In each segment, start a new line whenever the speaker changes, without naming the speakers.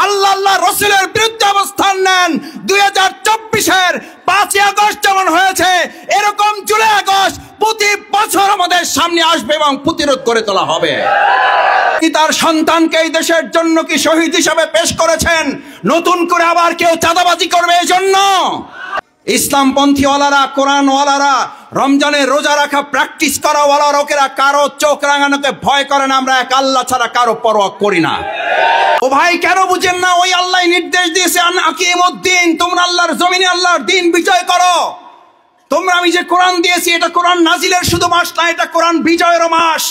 আল্লাহ আল্লাহ রসুলের বিরুদ্ধে অবস্থান নেন, 2024-এর 5ই আগস্ট যেমন হয়েছে, এরকম জুলাই আগস্ট প্রতি বছর আমাদের সামনে আসবে এবং প্রতিরোধ করে তোলা হবে। কি তার সন্তানকে এই দেশের জন্য কি শহীদ হিসাবে পেশ করেছেন? নতুন করে আবার কেউ চাঁদাবাজি করবে এই জন্য? ইসলামপন্থী ওয়ালারা, কোরআন ওয়ালারা, রমজানে রোজা রাখা প্র্যাকটিস করা ওয়ালা লোকেরা কারো চোখ রাঙানোকে ভয় করে না। আমরা এক আল্লাহ ছাড়া কারো পরোয়া করি না। ও ভাই, কেন বুঝেন না? ওই আল্লাহ নির্দেশ দিয়েছে আন আকিমুদ্দিন, তোমরা আল্লাহর জমিনে আল্লাহর দিন বিজয় করো। তোমরা, আমি যে কোরআন দিয়েছি, এটা কোরআন নাজিলের শুধু মাস না, এটা কোরআন বিজয়ের মাস।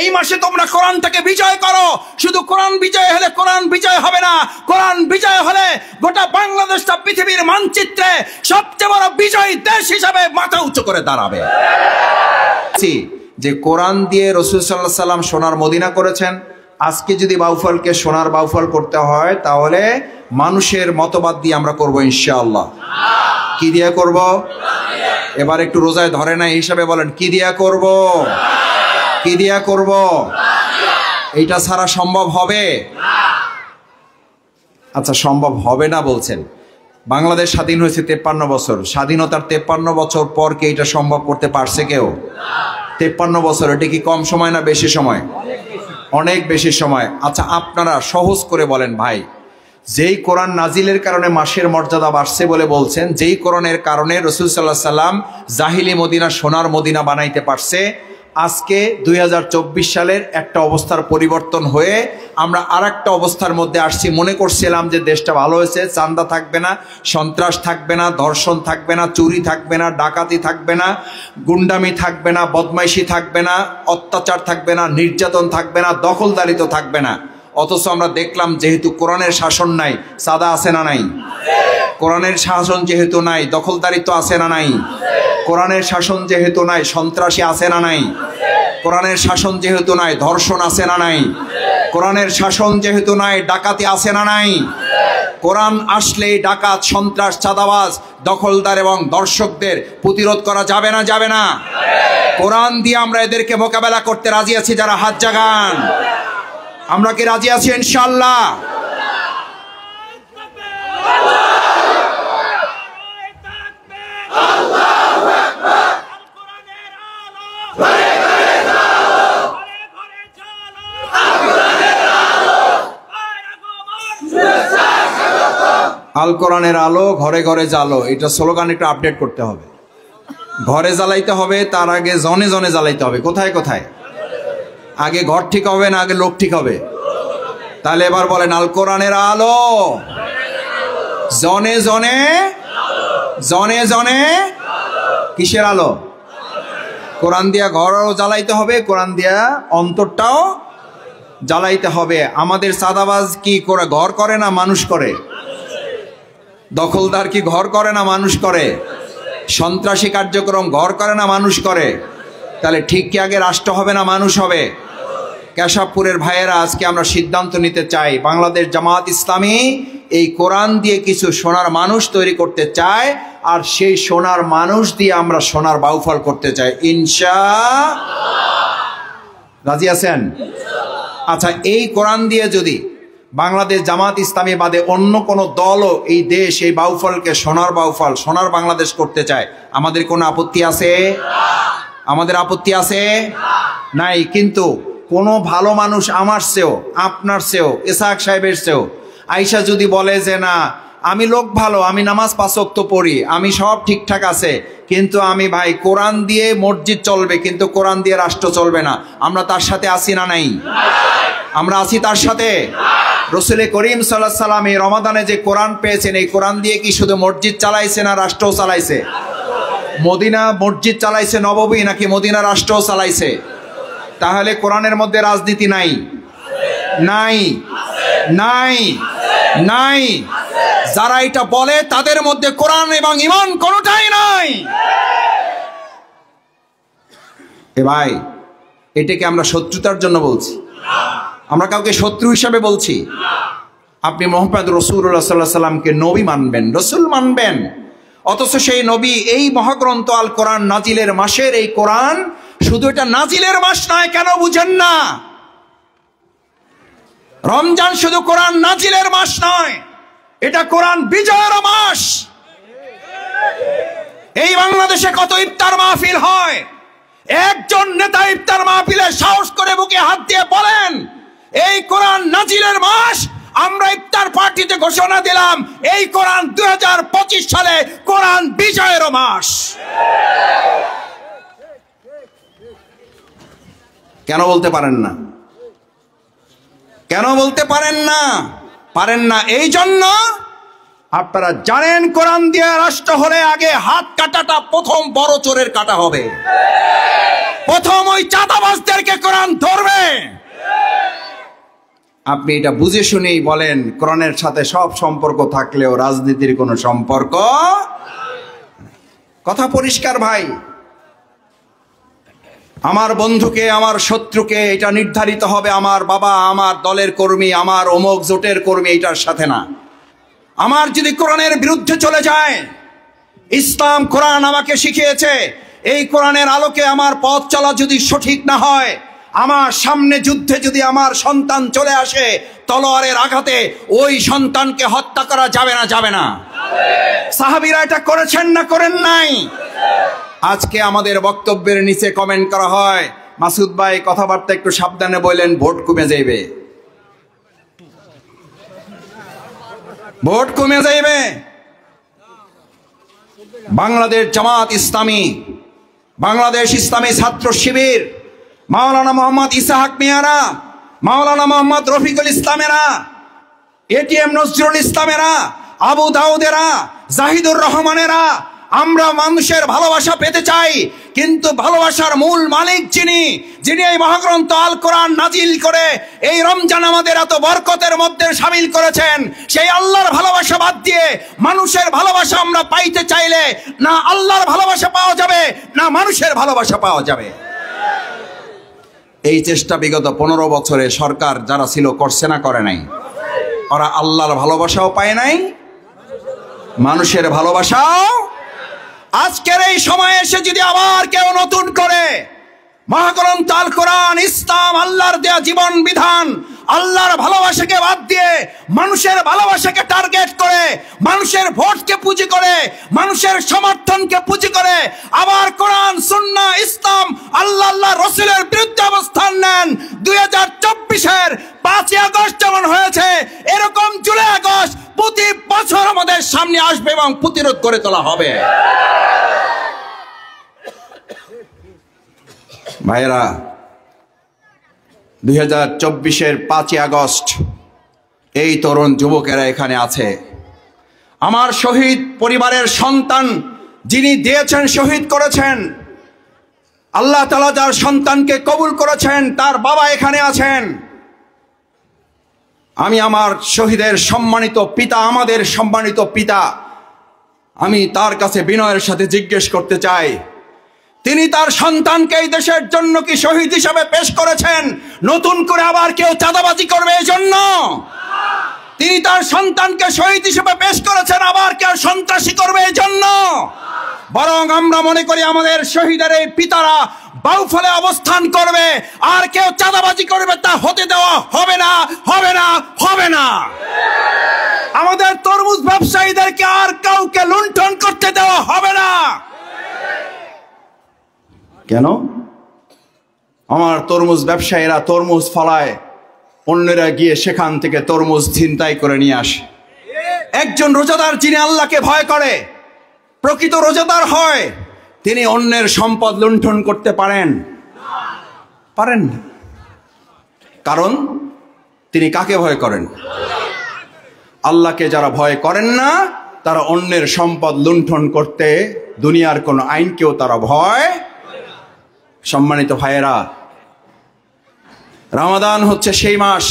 এই মাসে তোমরা কোরআনটাকে বিজয় করো। শুধু কোরআন বিজয় হলে কোরআন বিজয় হবে না, কোরআন বিজয় হলে গোটা বাংলাদেশটা পৃথিবীর মানচিত্রে সবচেয়ে বড় বিজয়ী দেশ হিসাবে মাথা উঁচু করে দাঁড়াবে। যে কোরআন দিয়ে রাসূল সাল্লাল্লাহু আলাইহি সাল্লাম সোনার মদিনা করেছেন, আজকে যদি বাউফলকে সোনার বাউফল করতে হয়, তাহলে মানুষের মতবাদ দিয়ে আমরা করব ইনশাআল্লাহ। কি দিয়ে করব? এবার একটু রোজায় ধরে না হিসাবে বলেন, কি দিয়া করব? কি দিয়া করব? এইটা ছাড়া সম্ভব হবে? আচ্ছা, সম্ভব হবে না বলছেন। বাংলাদেশ স্বাধীন হয়েছে 53 বছর। স্বাধীনতার 53 বছর পর কি এটা সম্ভব করতে পারছে কেউ? 53 বছর, এটা কি কম সময় না বেশি সময়? অনেক বেশি সময়। আচ্ছা, আপনারা সহজ করে বলেন ভাই, যেই কোরআন নাজিলের কারণে মাসের মর্যাদা বাড়ছে বলে বলছেন, যেই কোরআনের কারণে রাসূল সাল্লাল্লাহু আলাইহি সাল্লাম জাহিলি মদিনা সোনার মদিনা বানাইতে পারছে, আজকে 2024 সালের একটা অবস্থার পরিবর্তন হয়ে আমরা আরেকটা অবস্থার মধ্যে আসছি। মনে করছিলাম যে দেশটা ভালো হয়েছে, চাঁদা থাকবে না, সন্ত্রাস থাকবে না, ধর্ষণ থাকবে না, চুরি থাকবে না, ডাকাতি থাকবে না, গুন্ডামি থাকবে না, বদমাইশি থাকবে না, অত্যাচার থাকবে না, নির্যাতন থাকবে না, দখলদারিত্ব থাকবে না। অথচ আমরা দেখলাম যেহেতু কোরআনের শাসন নাই, চাঁদা আছে না নাই? কোরআনের শাসন যেহেতু নাই, দখলদারিত্ব আছে না নাই? কোরআনের শাসন যেহেতু নাই, সন্ত্রাসী আছে না নাই? কোরআনের শাসন যেহেতু নাই, ধর্ষণ আছে না নাই? কোরআনের শাসন যেহেতু নাই, ডাকাতি আছে না নাই? কোরআন আসলেই ডাকাত, সন্ত্রাস, চাঁদাবাজ, দখলদার এবং দর্শকদের প্রতিরোধ করা যাবে না? যাবে না? কোরআন দিয়ে আমরা এদেরকে মোকাবেলা করতে রাজি আছি। যারা হাত জাগান, আমরা কি রাজি আছি ইনশাআল্লাহ? আল কোরআনের আলো, ঘরে ঘরে জ্বালো, এটা স্লোগান একটু আপডেট করতে হবে। ঘরে জ্বালাইতে হবে, তার আগে জনে জনে জ্বালাইতে হবে। কোথায় কোথায়? আগে ঘর ঠিক হবে না আগে লোক ঠিক হবে? তাহলে এবার বলেন, আল কোরআনের আলো, জনে জনে, জনে জনে। কিসের আলো? কোরআন দিয়া ঘরও জ্বালাইতে হবে, কোরআন দিয়া অন্তরটাও জ্বালাইতে হবে। আমাদের চাঁদাবাজ কি করে ঘর করে না মানুষ করে? দখলদার কি ঘর করে না মানুষ করে? সন্ত্রাসী কার্যক্রম ঘর করে না মানুষ করে? তাহলে ঠিক কি আগে রাষ্ট্র হবে না মানুষ হবে? কেশবপুরের ভাইয়েরা, আজকে আমরা সিদ্ধান্ত নিতে চাই, বাংলাদেশ জামাত ইসলামী এই কোরআন দিয়ে কিছু সোনার মানুষ তৈরি করতে চায়, আর সেই সোনার মানুষ দিয়ে আমরা সোনার বাউফল করতে চাই ইনশাআল্লাহ। রাজি আছেন? আচ্ছা, এই কোরআন দিয়ে যদি বাংলাদেশ জামাত ইসলামী বাদে অন্য কোনো দলও এই দেশ, এই বাউফলকে সোনার বাউফল, সোনার বাংলাদেশ করতে চায়, আমাদের কোনো আপত্তি আছে? আমাদের আপত্তি আছে? নাই। কিন্তু কোনো ভালো মানুষ আমার চেয়েও, আপনার চেয়েও, ইসহাক সাহেবের চেয়েও আইসা যদি বলে যে না, আমি লোক ভালো, আমি নামাজ 5 ওয়াক্ত পড়ি, আমি সব ঠিকঠাক আছে, কিন্তু আমি ভাই কোরআন দিয়ে মসজিদ চলবে কিন্তু কোরআন দিয়ে রাষ্ট্র চলবে না, আমরা তার সাথে আছি না নাই? আমরা আছি তার সাথে। রাসূল করিম সাল্লাল্লাহু আলাইহি সাল্লাম এই রমাদানে যে কোরআন পেয়েছেন, এই কোরআন দিয়ে কি শুধু মসজিদ চালাইছে না রাষ্ট্রও চালাইছে? মদিনা মসজিদ চালাইছে নববী, নাকি মদিনা রাষ্ট্রও চালাইছে? তাহলে কোরআনের মধ্যে রাজনীতি নাই? নাই, নাই, নাই। যারা এটা বলে তাদের মধ্যে কোরআন এবং ঈমান কোনোটাই নাই। এ ভাই, এটাকে আমরা শত্রুতার জন্য বলছি? আমরা কাউকে শত্রু হিসাবে বলছি? আপনি মুহাম্মদ রাসূলুল্লাহ সাল্লাল্লাহু আলাইহি সাল্লামকে নবী মানবেন, রসুল মানবেন, অথচ সেই নবী এই মহাগ্রন্থ আল কোরআন নাজিলের মাসের এই কোরআন, শুধু এটা নাজিলের মাস নয়, কেন বুঝেন না? রমজান শুধু কোরআন নাজিলের মাস নয়, এটা কোরআন বিজয়ের মাস। এই বাংলাদেশে কত ইফতার মাহফিল হয়, একজন নেতা ইফতার মাহফিলে সাহস করে বুকে হাত দিয়ে বলেন এই কোরআন নাজিলের মাস। আমরা ইফতার পার্টিতে ঘোষণা দিলাম এই কোরআন 2025 সালে কোরআন বিজয়ের মাস। কেন বলতে পারেন না? কেন বলতে পারেন না? পারেন না এই জন্য আপনারা জানেন কোরআন দিয়ে রাষ্ট্র হলে আগে হাত কাটাটা প্রথম বড় চোরের কাটা হবে, প্রথম ওই চাঁদাবাজদেরকে কোরআন ধরবে। আপনি এটা বুঝে শুনেই বলেন কোরআনের সাথে সব সম্পর্ক থাকলেও রাজনীতির কোনো সম্পর্ক। কথা পরিষ্কার ভাই। আমার বন্ধুকে আমার শত্রুকে এটা নির্ধারিত হবে আমার বাবা, আমার দলের কর্মী, আমার অমুক জোটের কর্মী, এটার সাথে না। আমার যদি কোরআনের বিরুদ্ধে চলে যায়, ইসলাম কোরআন আমাকে শিখিয়েছে এই কোরআনের আলোকে আমার পথ চলা যদি সঠিক না হয়, আমার সামনে যুদ্ধে যদি আমার সন্তান চলে আসে তলোয়ারের আঘাতে, ওই সন্তানকে হত্যা করা যাবে না, যাবে না। সাহাবীরা এটা করেছেন না করেন নাই? আজকে আমাদের বক্তব্যের নিচে কমেন্ট করা হয় মাসুদ ভাই কথাবার্তা একটু সাবধানে বললেন, ভোট কমে যাইবে, ভোট কমে যাইবে। বাংলাদেশ জামাত ইসলামী, বাংলাদেশ ইসলামী ছাত্র শিবির, মাওলানা মোহাম্মদ ইসাহাক মিয়ারা, মাওলানা মোহাম্মদ রফিকুল ইসলামেরা, এটিএম নজরুল ইসলামেরা, আবু দাউদেরা, জাহিদুর রহমানেরা, আমরা মানুষের ভালোবাসা পেতে চাই, কিন্তু ভালোবাসার মূল মালিক যিনি, যিনি এই মহাগ্রন্থ আল কোরআন নাজিল করে এই রমজান আমাদের এত বরকতের মধ্যে শামিল করেছেন, সেই আল্লাহর ভালোবাসা বাদ দিয়ে মানুষের ভালোবাসা আমরা পাইতে চাইলে না আল্লাহর ভালোবাসা পাওয়া যাবে না মানুষের ভালোবাসা পাওয়া যাবে। এই চেষ্টা বিগত 15 বছরে সরকার যারা ছিল করছে না করে নাই? ওরা আল্লাহর ভালোবাসাও পায় নাই, মানুষের ভালোবাসাও। আজকের এই সময়ে এসে যদি আবার কেউ নতুন করে মহাগ্রন্থ আল কোরআন, ইসলাম, আল্লাহর দেয়া জীবন বিধান, আল্লাহর ভালোবাসাকে বাদ দিয়ে মানুষের ভালোবাসাকে টার্গেট করে, মানুষের ভোটকে পুঁজি করে, মানুষের সমর্থনকে পুঁজি করে আবার কোরআন, সুন্নাহ, ইসলাম, আল্লাহ রসুলের বিরুদ্ধে অবস্থান নেন, 2024-এর 5ই আগস্ট যেমন হয়েছে এরকম জুলাই আগস্ট প্রতি বছর আমাদের সামনে আসবে এবং প্রতিরোধ করে তোলা হবে। ভাইরা, 2024-এর 5ই আগস্ট এই তরুণ যুবকেরা এখানে আছে। আমার শহীদ পরিবারের সন্তান যিনি দিয়েছেন, শহীদ করেছেন, আল্লাহ তাআলা যার সন্তানকে কবুল করেছেন তার বাবা এখানে আছেন। আমি আমার শহীদের সম্মানিত পিতা, আমাদের সম্মানিত পিতা, আমি তার কাছে বিনয়ের সাথে জিজ্ঞেস করতে চাই, তিনি তার সন্তানকে এই দেশের জন্য কি শহীদ হিসাবে পেশ করেছেন নতুন করে আবার কেউ চাঁদাবাজি করবে এই জন্য? তিনি তার সন্তানকে শহীদ হিসেবে পেশ করেছেন আবার কেউ সন্ত্রাসী করবে এই জন্য? বরং আমরা মনে করি আমাদের শহীদের এই পিতারা বাউফলে অবস্থান করবে, আর কেউ চাঁদাবাজি করবে তা হতে দেওয়া হবে না, হবে না, হবে না। আমাদের তরমুজ ব্যবসায়ীদেরকে আর কাউকে লুণ্ঠন করতে দেওয়া হবে না। কেন? আমার তরমুজ ব্যবসায়ীরা তরমুজ ফলায়, অন্যরা গিয়ে সেখান থেকে তরমুজ ছিনতাই করে নিয়ে আসে। একজন রোজাদার যিনি আল্লাহকে ভয় করে, প্রকৃত রোজাদার হয়, তিনি অন্যের সম্পদ লুণ্ঠন করতে পারেন? পারেন না। কারণ তিনি কাকে ভয় করেন? আল্লাহকে যারা ভয় করেন না তারা অন্যের সম্পদ লুণ্ঠন করতে দুনিয়ার কোন আইনকেও তারা ভয়। সম্মানিত ভাইয়েরা, রমাদান হচ্ছে সেই মাস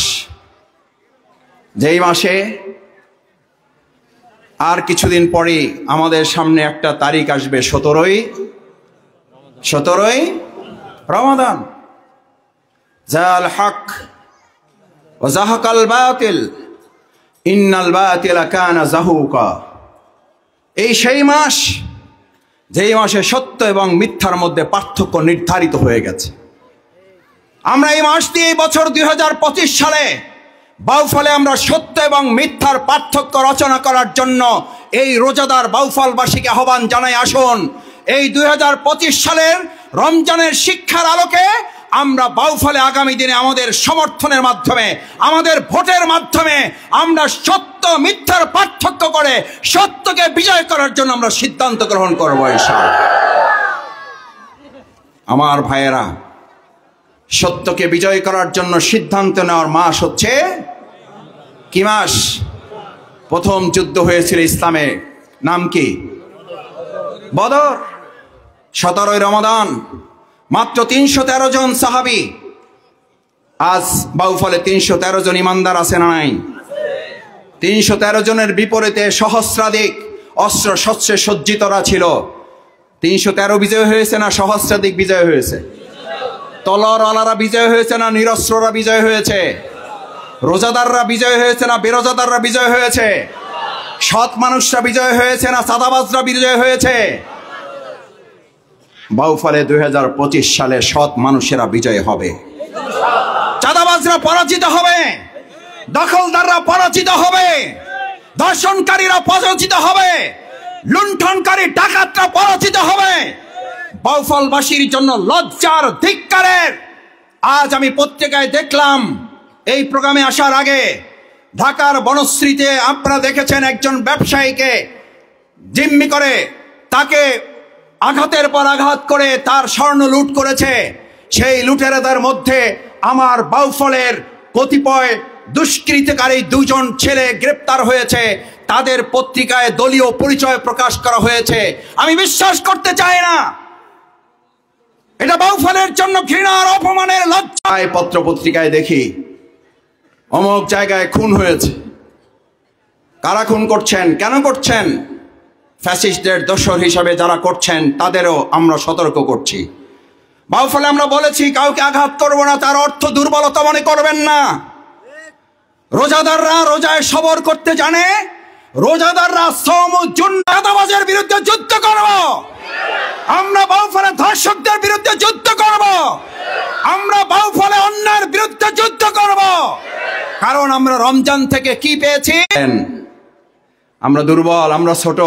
যেই মাসে আর কিছুদিন পরে আমাদের সামনে একটা তারিখ আসবে, 17ই রমাদান। জাল হক ওয়া যাহাকাল বাতিল ইন্নাল বাতিলা কানা যাহুকা। এই সেই মাস যেই মাসে সত্য এবং মিথ্যার মধ্যে পার্থক্য নির্ধারিত হয়ে গেছে। আমরা এই মাস দিয়ে বছর 2025 সালে বাউফলে আমরা সত্য এবং মিথ্যার পার্থক্য রচনা করার জন্য এই রোজাদার বাউফলবাসীকে আহ্বান জানাই, আসুন এই 2025 সালের রমজানের শিক্ষার আলোকে আমরা বাউফলে আগামী দিনে আমাদের সমর্থনের মাধ্যমে, আমাদের ভোটের মাধ্যমে আমরা সত্য মিথ্যার পার্থক্য করে সত্যকে বিজয় করার জন্য আমরা সিদ্ধান্ত গ্রহণ করব ইনশাআল্লাহ। আমার ভাইয়েরা, সত্যকে বিজয় করার জন্য সিদ্ধান্ত নেওয়ার মাস হচ্ছে কি মাস? প্রথম যুদ্ধ হয়েছিল ইসলামে, নাম কি? বদর। 17ই রমাদান, মাত্র 313 জন সাহাবী। আজ বাউফলে 313 জন ইমানদার আছে না নাই? 313 জনের বিপরীতে সহস্রাধিক অস্ত্র শস্ত্রে সজ্জিতরা ছিল। 313 বিজয় হয়েছে না সহস্রাধিক বিজয় হয়েছে? তলোয়ারওয়ালারা বিজয় হয়েছে না নিরস্ত্ররা বিজয় হয়েছে? রোজাদাররা বিজয় হয়েছে না বেরোজাদাররা বিজয় হয়েছে? সৎ মানুষরা বিজয় হয়েছে না সাদাবাজরা বিজয় হয়েছে? বাউফলে 2025 সালে সৎ মানুষেরা বিজয় হবে, চাঁদাবাজরা পরাজিত হবে, দখলদাররা পরাজিত হবে, ধর্ষণকারীরা পরাজিত হবে, লুণ্ঠনকারী ডাকাতরা পরাজিত হবে। বাউফলবাসীর জন্য লজ্জার, ধিক্কারের। আজ আমি পত্রিকায় দেখলাম, এই প্রোগ্রামে আসার আগে ঢাকার বনশ্রীতে আপনারা দেখেছেন একজন ব্যবসায়ীকে জিম্মি করে তাকে আঘাতের পর আঘাত করে তার স্বর্ণ লুট করেছে। সেই লুটেরাদের মধ্যে আমার বাউফলের কতিপয় দুষ্কৃতকারী 2 জন ছেলে গ্রেপ্তার হয়েছে। তাদের পত্রিকায় দলীয় পরিচয় প্রকাশ করা হয়েছে। আমি বিশ্বাস করতে চাই না, এটা বাউফলের জন্য ঘৃণার, অপমানের, লজ্জায়। পত্র পত্রিকায় দেখি অমুক জায়গায় খুন হয়েছে। কারা খুন করছেন, কেন করছেন? ফ্যাসিস্টদের দোসর হিসাবে যারা করছেন তাদেরও আমরা সতর্ক করছি। বাউফলে আমরা বলেছি কাউকে আঘাত করব না, তার অর্থ দুর্বলতা মনে করবেন না। রোজাদাররা রোজায় সবর করতে জানে, রোজাদাররা চাঁদাবাজের বিরুদ্ধে যুদ্ধ করব। আমরা বাউফলে ধর্ষকদের বিরুদ্ধে যুদ্ধ করব। আমরা বাউফলে অন্যায়ের বিরুদ্ধে যুদ্ধ করব। কারণ আমরা রমজান থেকে কি পেয়েছি? আমরা দুর্বল, আমরা ছোট,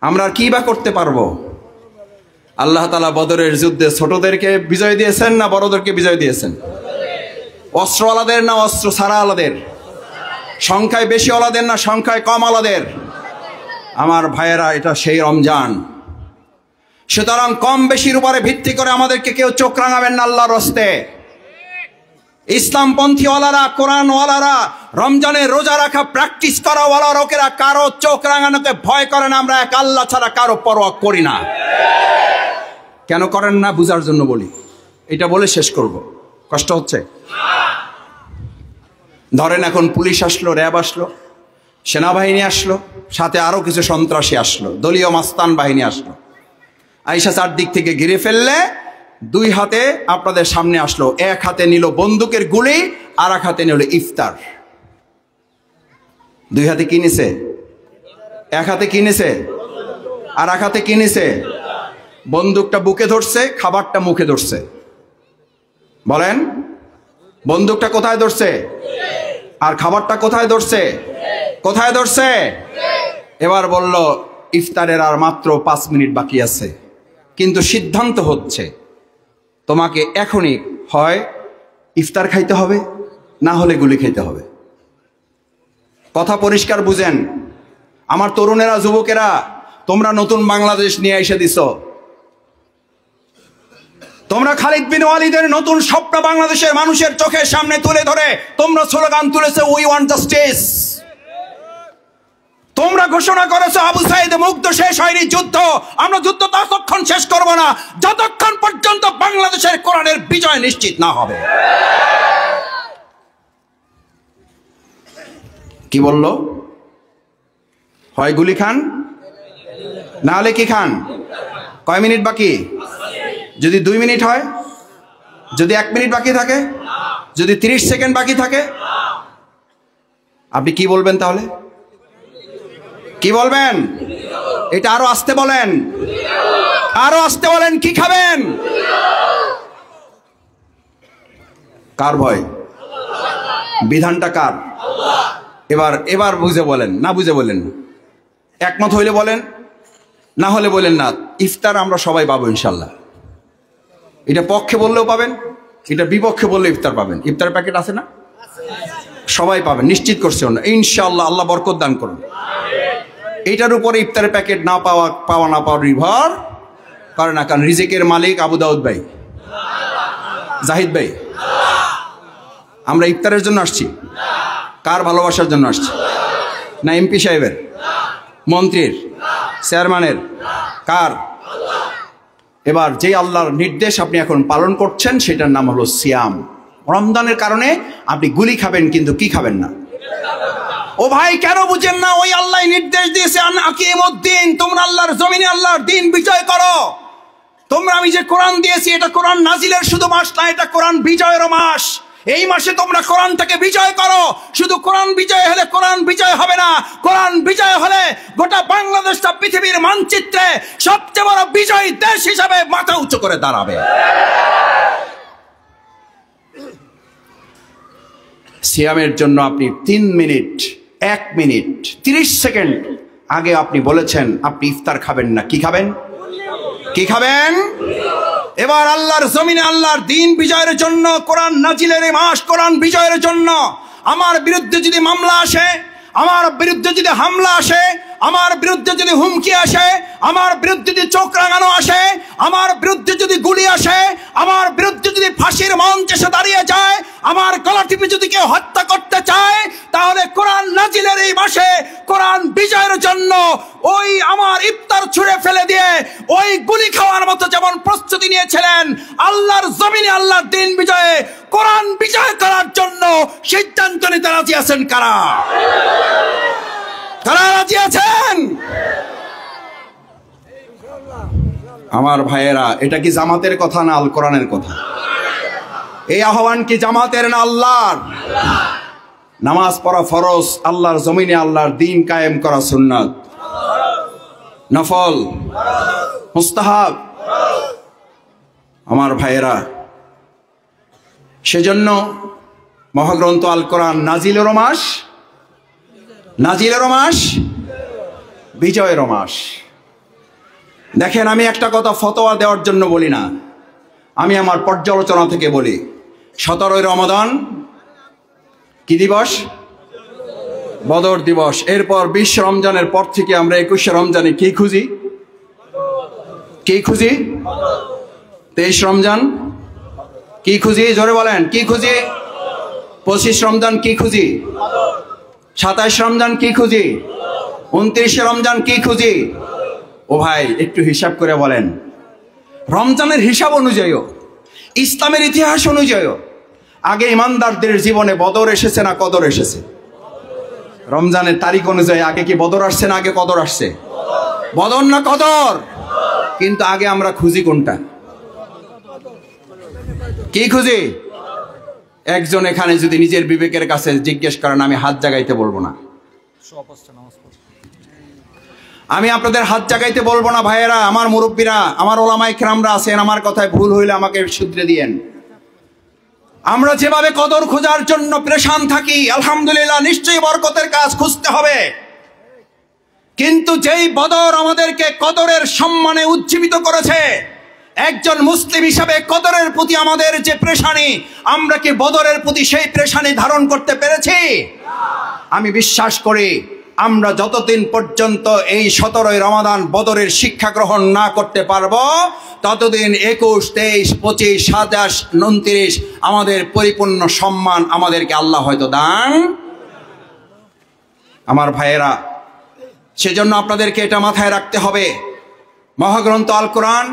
আমরা কি বা করতে পারবো? আল্লাহ তাআলা বদরের যুদ্ধে ছোটদেরকে বিজয় দিয়েছেন না বড়দেরকে বিজয় দিয়েছেন? অস্ত্রওয়ালাদের না অস্ত্র ছাড়াওয়ালাদের? সংখ্যায় বেশি ওয়ালাদের না সংখ্যায় কম ওয়ালাদের? আমার ভাইয়েরা, এটা সেই রমজান। সুতরাং কম বেশির উপরে ভিত্তি করে আমাদেরকে কেউ চোখ রাঙাবেন না আল্লাহর হস্তে। ইসলামপন্থী ওয়ালারা, কোরআন ওয়ালারা, রমজানে রোজা রাখা প্র্যাকটিস করা ওয়ালা লোকেরা কারো চোখ রাঙানোকে ভয় করে না। আমরা এক আল্লাহ ছাড়া কারো পরোয়া করি না। কেন করেন না বুঝার জন্য বলি, এটা বলে শেষ করব। কষ্ট হচ্ছে? ধরেন এখন পুলিশ আসলো, র্যাব আসলো, সেনাবাহিনী আসলো, সাথে আরো কিছু সন্ত্রাসী আসলো, দলীয় মাস্তান বাহিনী আসলো। আইসা চারদিক থেকে ঘিরে ফেললে 2 হাতে আপনাদের সামনে আসলো। এক হাতে নিল বন্দুকের গুলি, আর এক হাতে নিল ইফতার। 2 হাতে কিনেছে, এক হাতে কিনেছে আর এক হাতে কিনেছে। বন্দুকটা বুকে ধরছে, খাবারটা মুখে ধরছে। বলেন, বন্দুকটা কোথায় ধরছে আর খাবারটা কোথায় ধরছে? কোথায় ধরছে? এবার বলল ইফতারের আর মাত্র 5 মিনিট বাকি আছে, কিন্তু সিদ্ধান্ত হচ্ছে তোমাকে এখনই হয় ইফতার খাইতে হবে, না হলে গুলি খাইতে হবে। কথা পরিষ্কার বুঝেন আমার তরুণেরা, যুবকেরা, তোমরা নতুন বাংলাদেশ নিয়ে এসে দিছ। তোমরা খালিদ বিন ওয়ালিদের নতুন স্বপ্ন বাংলাদেশের মানুষের চোখের সামনে তুলে ধরে তোমরা স্লোগান তুলেছে, উই ওয়ান্ট জাস্টিস। তোমরা ঘোষণা করেছো আবু সাইদে মুগ্ধ শেষ হয়নি যুদ্ধ। আমরা যুদ্ধ ততক্ষণ শেষ করব না যতক্ষণ পর্যন্ত বাংলাদেশের কোরআনের বিজয় নিশ্চিত না হবে। কি বললো? হয় গুলি খান, না হলে কি খান? কয় মিনিট বাকি? যদি 2 মিনিট হয়, যদি 1 মিনিট বাকি থাকে, যদি 30 সেকেন্ড বাকি থাকে, আপনি কি বলবেন তাহলে? কি বলবেন? এটা আরো আসতে বলেন, আরো আসতে বলেন। কি খাবেন? কার ভয়? বিধানটা কার? এবার এবার বুঝে বলেন, না বুঝে বলেন, একমত হইলে বলেন, না হলে বলেন না। ইফতার আমরা সবাই পাবো ইনশাল্লাহ। এটা পক্ষে বললেও পাবেন, এটা বিপক্ষে বললে ইফতার পাবেন। ইফতারের প্যাকেট আছে না? সবাই পাবেন, নিশ্চিত করছে ইনশাল্লাহ। আল্লাহ বরকত দান করুন। এইটার উপরে ইফতারের প্যাকেট না পাওয়া না পাওয়া নির্ভর করে না, কারণ রিজিকের মালিক আবু দাউদ ভাই, জাহিদ ভাই। আমরা ইফতারের জন্য আসছি? কার ভালোবাসার জন্য আসছি? না এমপি সাহেবের, মন্ত্রীর, চেয়ারম্যানের? কার? এবার যে আল্লাহর নির্দেশ আপনি এখন পালন করছেন সেটার নাম হলো সিয়াম। রমজানের কারণে আপনি গুলি খাবেন, কিন্তু কি খাবেন না। ও ভাই, কেন বুঝেন না? ওই আল্লাহ নির্দেশ দিয়েছে আকিমুদ্দিন, তোমরা আল্লাহর জমিনে আল্লাহর দিন বিজয় করো। তোমরা, আমি যে কোরআন দিয়েছি, এটা কোরআন নাজিলের শুধু মাস না, এটা কোরআন বিজয়ের মাস। এই মাসে তোমরা কোরআনটাকে বিজয় করো। শুধু কোরআন বিজয় হলে কোরআন বিজয় হবে না, কোরআন বিজয় হলে গোটা বাংলাদেশটা পৃথিবীর মানচিত্রে সবচেয়ে বড় বিজয়ী দেশ হিসাবে মাথা উঁচু করে দাঁড়াবে। সিয়ামের জন্য আপনি 3 মিনিট, 1 মিনিট 30 সেকেন্ড আগে আপনি বলেছেন আপনি ইফতার খাবেন না। কি খাবেন? কি খাবেন? এবার আল্লাহর জমিনে আল্লাহর দিন বিজয়ের জন্য, কোরআন নাজিলের মাস, কোরআন বিজয়ের জন্য আমার বিরুদ্ধে যদি মামলা আসে, আমার বিরুদ্ধে যদি হামলা আসে, আমার বিরুদ্ধে যদি হুমকি আসে, আমার বিরুদ্ধে যদি চোখ রাঙানো আসে, আমার বিরুদ্ধে যদি গুলি আসে, আমার বিরুদ্ধে যদি ফাঁসির মঞ্চ এসে দাঁড়িয়ে যায়, আমার গলা টিপে যদি কেউ হত্যা করতে চায়, তাহলে কোরআন নাজিলের এই মাসে কোরআন বিজয়ের জন্য ওই আমার ইফতার ছুঁড়ে ফেলে দিয়ে ওই গুলি খাওয়ার মতো যেমন প্রস্তুতি নিয়েছিলেন, আল্লাহর জমিনে আল্লাহর দিন বিজয়ে, কোরআন বিজয় করার জন্য সিদ্ধান্ত নিতে রাজি আছেন কারা? কারা রাজি আছেন? আমার ভাইয়েরা, এটা কি জামাতের কথা না আল কোরআনের কথা? এই আহ্বান কি জামাতের না আল্লাহর? নামাজ পড়া ফরজ, আল্লাহর জমিনে আল্লাহর দিন কায়েম করা সুন্নাত। নফল, মুস্তাহাব। আমার ভাইয়েরা, সেজন্য মহাগ্রন্থ আল কোরআন নাজিলেরও মাস, নাজিলেরও মাস, বিজয়েরও মাস। দেখেন, আমি একটা কথা ফতোয়া দেওয়ার জন্য বলি না, আমি আমার পর্যালোচনা থেকে বলি। 17ই রমাদান কি দিবস? বদর দিবস। এরপর 20 রমজানের পর থেকে আমরা 21 রমজানে কি খুঁজি? কি খুঁজি? 23 রমজান কি খুঁজি? জোরে বলেন, কি খুঁজি? 25 রমজান কি খুঁজি? 27 রমজান কি খুঁজি? 29 রমজান কি খুঁজি? ও ভাই, একটু হিসাব করে বলেন। রমজানের হিসাব অনুযায়ী, ইসলামের ইতিহাস অনুযায়ী আগে ইমানদারদের জীবনে বদর এসেছে না কদর এসেছে? রমজানের তারিখ অনুযায়ী আগে কি বদর আসছে না আগে কদর আসছে? বদর না কদর? কিন্তু আগে আমরা খুঁজি কোনটা? কি খুঁজি? একজন এখানে যদি নিজের বিবেকের কাছে জিজ্ঞেস করেন, আমি হাত জাগাইতে বলবো না, আমি আপনাদের হাত জাগাইতে বলবো না। ভাইয়েরা, আমার মুরব্বীরা, আমার ওলামায়ে কেরামরা আছেন, আমার কথায় ভুল হইলে আমাকে শুধরে দিয়েন। আমরা যেভাবে কদর খোঁজার জন্য পেরেশান থাকি, আলহামদুলিল্লাহ, নিশ্চয়ই বরকতের কাজ খুঁজতে হবে। কিন্তু যেই বদর আমাদেরকে কদরের সম্মানে উজ্জীবিত করেছে, একজন মুসলিম হিসাবে কদরের প্রতি আমাদের যে পেরেশানি, আমরা কি বদরের প্রতি সেই পেরেশানি ধারণ করতে পেরেছি? আমি বিশ্বাস করি, আমরা যতদিন পর্যন্ত এই 17ই রমাদান বদরের শিক্ষা গ্রহণ না করতে পারবো, ততদিন 21, 23, 25, 27, 29 আমাদের পরিপূর্ণ সম্মান আমাদেরকে আল্লাহ হয়তো দান। আমার ভাইয়েরা, সেজন্য আপনাদেরকে এটা মাথায় রাখতে হবে, মহাগ্রন্থ আল কোরআন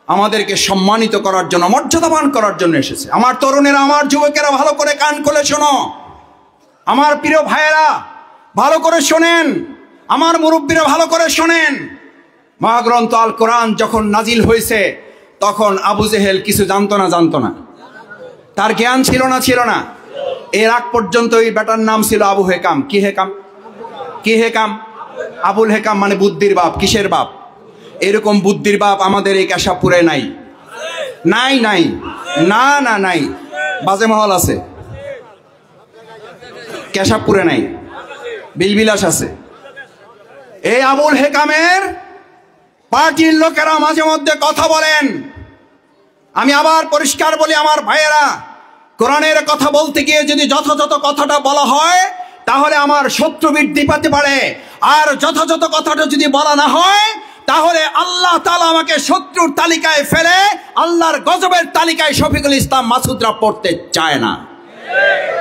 আমাদেরকে সম্মানিত করার জন্য, মর্যাদাবান করার জন্য এসেছে। আমার তরুণেরা, আমার যুবকেরা, ভালো করে কান খুলে শোনো। আমার প্রিয় ভাইয়েরা, ভালো করে শোনেন। আমার মুরব্বীরা, ভালো করে শোনেন। মহাগ্রন্থ আল কোরআন যখন নাজিল হয়েছে, তখন আবু জেহেল কিছু জানতো না? জানতো না? তার জ্ঞান ছিল না? ছিল না? এর আগ পর্যন্ত এই বেটার নাম ছিল আবু হেকাম। কি হেকাম? কি হেকাম? আবুল হেকাম মানে বুদ্ধির বাপ। কিসের বাপ? এরকম বুদ্ধির বাপ আমাদের এই কেশবপুরে নাই। নাই, নাই, না, না, নাই। বাজে মহল আছে। কেশবপুরে নাই, বিলবিলাস আছে। এই আবুল হেকামের পার্টির লোকেরা মাঝে মধ্যে কথা বলেন। আমি আবার পরিষ্কার বলি আমার ভাইয়েরা, কোরআনের কথা বলতে গিয়ে যদি যথাযথ কথাটা বলা হয় তাহলে আমার শত্রু বৃদ্ধি পেতে পারে, আর যথাযথ কথাটা যদি বলা না হয় তাহলে আল্লাহ তাআলা আমাকে শত্রুর তালিকায় ফেলে আল্লাহর গজবের তালিকায় শফিকুল ইসলাম মাসুদরা পড়তে চায় না।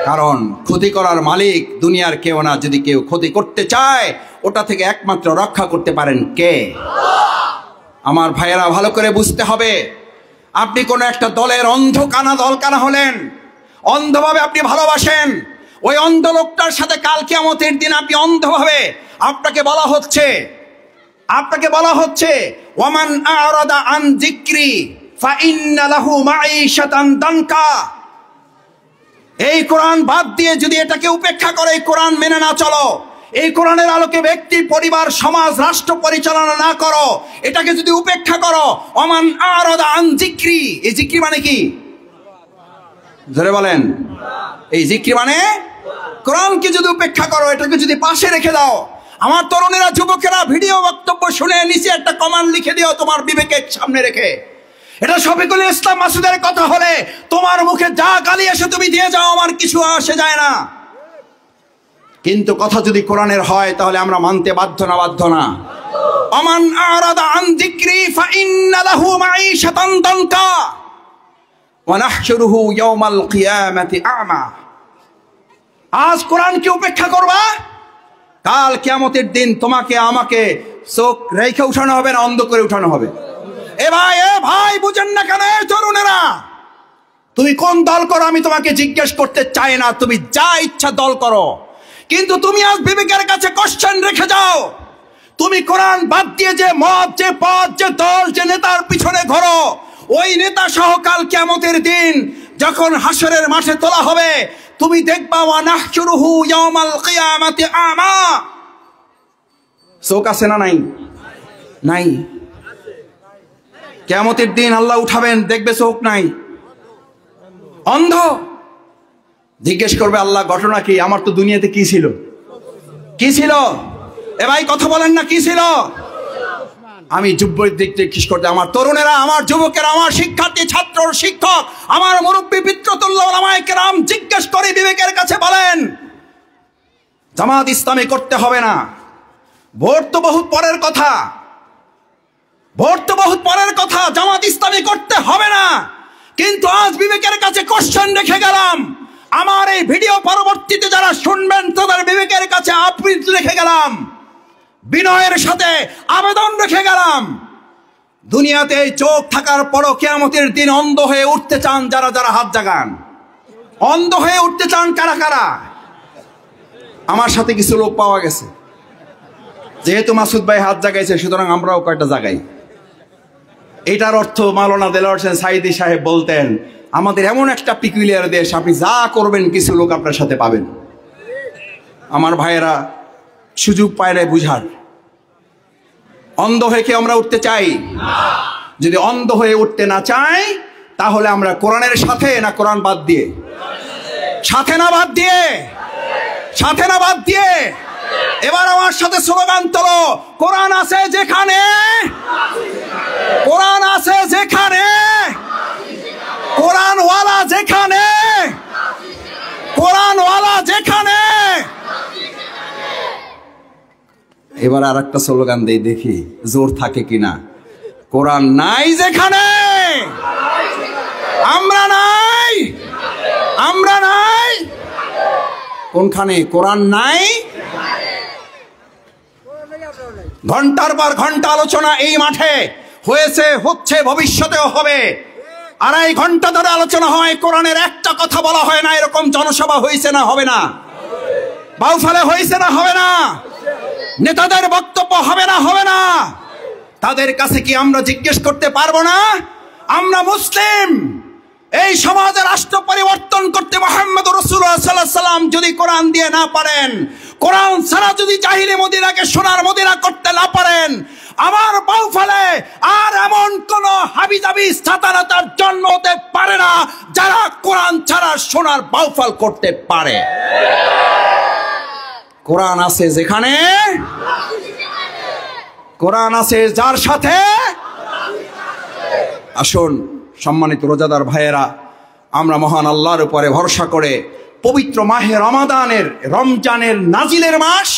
কারণ ক্ষতি করার মালিক দুনিয়ার কেউ না। যদি কেউ ক্ষতি করতে চায় ওটা থেকে একমাত্র রক্ষা করতে পারেন কে? আমার ভাইয়েরা ভালো করে বুঝতে হবে, আপনি কোনো একটা দলের দলকানা হলেন, অন্ধভাবে আপনি ভালোবাসেন, ওই অন্ধ লোকটার সাথে কাল কিয়ামতের দিন আপনি অন্ধভাবে আপনাকে বলা হচ্ছে ওয়ামান আরাদা আন যিকরি ফাইন্না লাহু মাঈশাতান দানকা। এই কোরআন বাদ দিয়ে যদি এটাকে উপেক্ষা করে, এই কোরআন মেনে না চলো, এই কোরআনের আলোকে ব্যক্তি, পরিবার, সমাজ, রাষ্ট্র পরিচালনা না করো, এটাকে যদি উপেক্ষা করো, ওমান আরাদা আন যিকরি, এই যিকরি মানে কি? ধরে বলেন, এই যিকরি মানে কোরআনকে যদি উপেক্ষা করো, এটাকে যদি পাশে রেখে দাও। আমার তরুণেরা, যুবকেরা, ভিডিও বক্তব্য শুনে নিচে একটা কমেন্ট লিখে দিও তোমার বিবেকের সামনে রেখে। এটা শফিকুল ইসলাম মাসুদের কথা হলে তোমার মুখে যা গালি এসে তুমি দিয়ে যাও, আমার কিছু আসে যায় না। কিন্তু কথা যদি কোরআনের হয় তাহলে আমরা মানতে বাধ্য না? আমান আরাদা আন যিকরি ফাইন্না লাহু মাঈশাতান দানকা ওয়া নাহশুরুহু ইয়াওমাল কিয়ামাতি আ'মা। আজ কোরআনকে উপেক্ষা করবা, কাল কিয়ামতের দিন তোমাকে আমাকে চোখ রেখে উঠানো হবে না, অন্ধ করে উঠানো হবে। এ ভাই বুঝেন না কেন? তরুণেরা, তুমি কোন দল করো আমি তোমাকে জিজ্ঞেস করতে চাই না, তুমি যা ইচ্ছা দল করো, কিন্তু তুমি আজ বিবেকের কাছে কোশ্চেন রেখে যাও। তুমি কোরআন বাদ দিয়ে যে মত, যে পথ, যে দল, যে নেতার পিছনে ঘোরো, ওই নেতা সহ কাল কিয়ামতের দিন যখন হাসরের মাঠে তোলা হবে, তুমি দেখবা ওয়া নাহশুরুহু ইয়াওমাল কিয়ামাতি আ'মা। চোখ আছে না নাই? কিয়ামতের দিন আল্লাহ উঠাবেন, দেখবে চোখ নাই, অন্ধ। জিজ্ঞেস করবে আল্লাহ ঘটনা কি? আমার তো দুনিয়াতে কি ছিল? এ ভাই কথা বলেন না, কি ছিল? আমি যুবক জিজ্ঞেস করতে, আমার তরুণেরা, আমার যুবকেরা, আমার শিক্ষার্থী, ছাত্র, শিক্ষক, আমার মুরব্বী, পিতৃতুল্য ওলামায়ে কেরাম, জিজ্ঞেস করে বিবেকের কাছে বলেন, জামাত ইসলামী করতে হবে না। ভোট তো বহুত পরের কথা, জামাত ইসলামী করতে হবে না। কিন্তু আজ বিবেকের কাছে কোশ্চেন রেখে গেলাম, আমার এই ভিডিও পরবর্তীতে যারা শুনবেন তাদের বিবেকের কাছে আবৃত্তি রেখে গেলাম, বিনয়ের সাথে আবেদন রেখে গেলাম। দুনিয়াতে চোখ থাকার পরও কিয়ামতের দিন অন্ধ হয়ে উঠতে চান যারা হাত জাগান। অন্ধ হয়ে উঠতে চান কারা? আমার সাথে কিছু লোক পাওয়া গেছে, যেহেতু মাসুদ ভাই হাত জাগাইছে সুতরাং আমরাও কয়েকটা জাগাই। এটার অর্থ মাওলানা দেলোয়ার হোসেন সাঈদী সাহেব বলতেন, আমাদের এমন একটা পিকুলিয়ার দেশ, আপনি যা করবেন কিছু লোক আপনার সাথে পাবেন। আমার ভাইয়েরা, সুযোগ পাইলে বুঝার। অন্ধ হয়ে কি আমরা উঠতে চাই? যদি অন্ধ হয়ে উঠতে না চাই তাহলে আমরা কোরআনের সাথে না কোরআন বাদ দিয়ে? সাথে না বাদ দিয়ে? এবার আমার সাথে স্লোগান তোলো, কোরআন আছে যেখানে, কোরআনওয়ালা যেখানে। এবার আর একটা স্লোগান দেই, দেখি জোর থাকে কিনা। কোরআন নাই যেখানে, আমরা নাই। কোনখানে? কোরআন নাই। ঘন্টার পর ঘন্টা আলোচনা এই মাঠে হয়েছে, হচ্ছে, ভবিষ্যতেও হবে। 2.5 ঘন্টা ধরে আলোচনা হয়, কোরআনের একটা কথা বলা হয় না। এরকম জনসভা হয়েছে না হবে না? বাউফলে হয়েছে না হবে না? নেতাদের বক্তব্য হবে না? তাদের কাছে কি আমরা জিজ্ঞেস করতে পারবো না? আমরা মুসলিম, এই সমাজের রাষ্ট্র পরিবর্তন করতে মুহাম্মদ রাসূলুল্লাহ সাল্লাল্লাহু আলাইহি ওয়াসাল্লাম যদি কোরআন দিয়ে না পারেন, কোরআন ছাড়া যদি জাহিলি মদিনাকে সোনার মদিনা করতে না পারেন, আমার বাউফলে আর এমন কোন হাবিজাবি সাতানাতার জন্ম হতে পারে না যারা কোরআন ছাড়া সোনার বাউফল করতে পারে। কোরআন আছে যেখানে, কোরআন আছে যার সাথে। আসুন সম্মানিত রোজাদার ভাইয়েরা, আমরা মহান আল্লাহর উপরে ভরসা করে পবিত্র মাহে রমজানের নাজিলের মাস,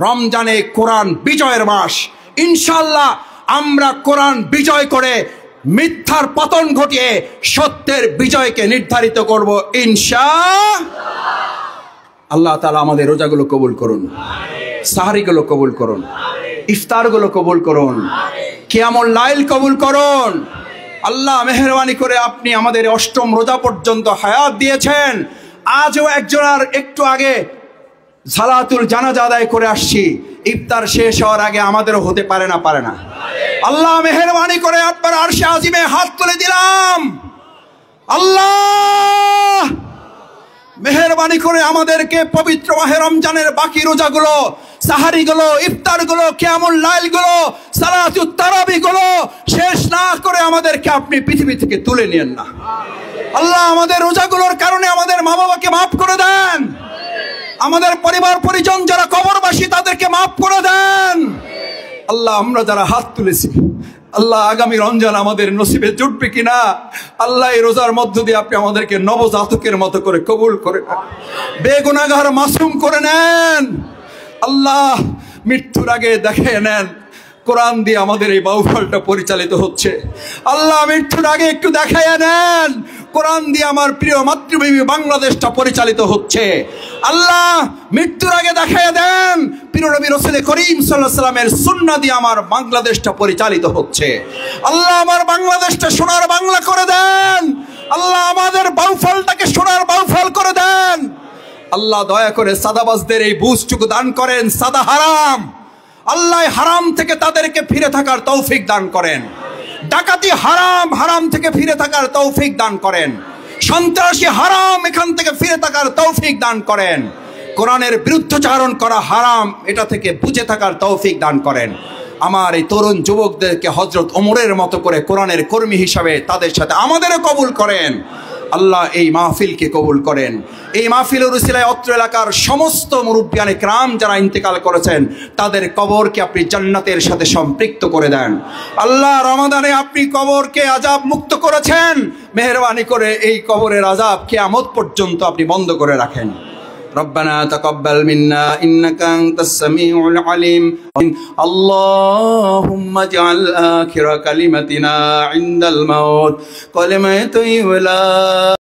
রমজানে কোরআন বিজয়ের মাস, ইনশাআল্লাহ আমরা কোরআন বিজয় করে মিথ্যার পতন ঘটিয়ে সত্যের বিজয়কে নির্ধারিত করব ইনশাআল্লাহ। আল্লাহ তাআলা আমাদের রোজাগুলো কবুল করুন, সাহরিগুলো কবুল করুন, ইফতারগুলো কবুল করুন, কিয়ামুল লাইল কবুল করুন। আল্লাহ মেহেরবানি করে আপনি আমাদের অষ্টম রোজা পর্যন্ত হায়াত দিয়েছেন। আজও একজনের একটু আগে সালাতুল জানাজা আদায় করে আসছি, ইফতার শেষ হওয়ার আগে আমাদেরও হতে পারে না? আল্লাহ মেহেরবানি করে আপনার আরশে আজিমে হাত তুলে দিলাম। আল্লাহ মেহেরবানি করে আমাদেরকে পবিত্র মাহে রমজানের বাকি রোজাগুলো, সাহারিগুলো, ইফতারগুলো, কিয়ামুল লাইলগুলো, সালাতুত তারাবিগুলো শেষ না করে আমাদেরকে আপনি পৃথিবী থেকে তুলে নিয়েন না। আল্লাহ আমাদের রোজাগুলোর কারণে আমাদের মা বাবাকে মাফ করে দেন, আমাদের পরিবার পরিজন যারা কবরবাসী তাদেরকে মাফ করে দেন। আল্লাহ আমরা যারা হাত তুলেছি, আল্লাহ আগামী রমজান আমাদের নসিবে জুটবে কিনা, আল্লাহ এই রোজার মধ্য দিয়ে আপনি আমাদেরকে নবজাতকের মতো করে কবুল করে নেন, বেগুনাহগার মাসুম করে নেন। আল্লাহ মৃত্যুর আগে দেখে নেন কোরআন দিয়ে আমাদের এই বাউফলটা পরিচালিত হচ্ছে। আল্লাহ মৃত্যুর আগে একটু দেখাইয়া নেন কোরআন দিয়ে আমার প্রিয় মাতৃভূমি বাংলাদেশটা পরিচালিত হচ্ছে। আল্লাহ মৃত্যুর আগে দেখাইয়া দেন প্রিয় নবী রাসূল করিম সাল্লাল্লাহু আলাইহি ওয়াসাল্লামের সুন্নাহ দিয়ে আমার বাংলাদেশটা পরিচালিত হচ্ছে। আল্লাহ আমার বাংলাদেশটা সোনার বাংলা করে দেন। আল্লাহ আমাদের বাউফলটাকে সোনার বাউফল করে দেন। আল্লাহ দয়া করে সাদাবাজদের এই বুঝটুকু দান করেন, সাদা হারাম, আল্লাহ হারাম থেকে তাদেরকে ফিরে থাকার তৌফিক দান করেন। ডাকাতি হারাম, হারাম থেকে ফিরে থাকার তৌফিক দান করেন। সন্ত্রাসী হারাম, এখান থেকে ফিরে থাকার তৌফিক দান করেন। কোরআনের বিরুদ্ধাচরণ করা হারাম, এটা থেকে বুঝে থাকার তৌফিক দান করেন। আমার এই তরুণ যুবকদেরকে হযরত ওমরের মতো করে কোরআনের কর্মী হিসাবে তাদের সাথে আমাদেরও কবুল করেন। আল্লাহ এই মাহফিলকে কবুল করেন। এই মাহফিলের উসিলায় অত্র এলাকার সমস্ত মুরব্বিয়ানে کرام যারা ইন্তেকাল করেছেন তাদের কবরকে আপনি জান্নাতের সাথে সম্পৃক্ত করে দেন। আল্লাহ রমাদানে আপনি কবরকে আযাব মুক্ত করেছেন, মেহেরবানি করে এই কবরের আযাব কিয়ামত পর্যন্ত আপনি বন্ধ করে রাখেন। ربنا تقبل منا إنك أنت السميع العليم اللهم اجعل آخر كلمتنا عند الموت كلمة لا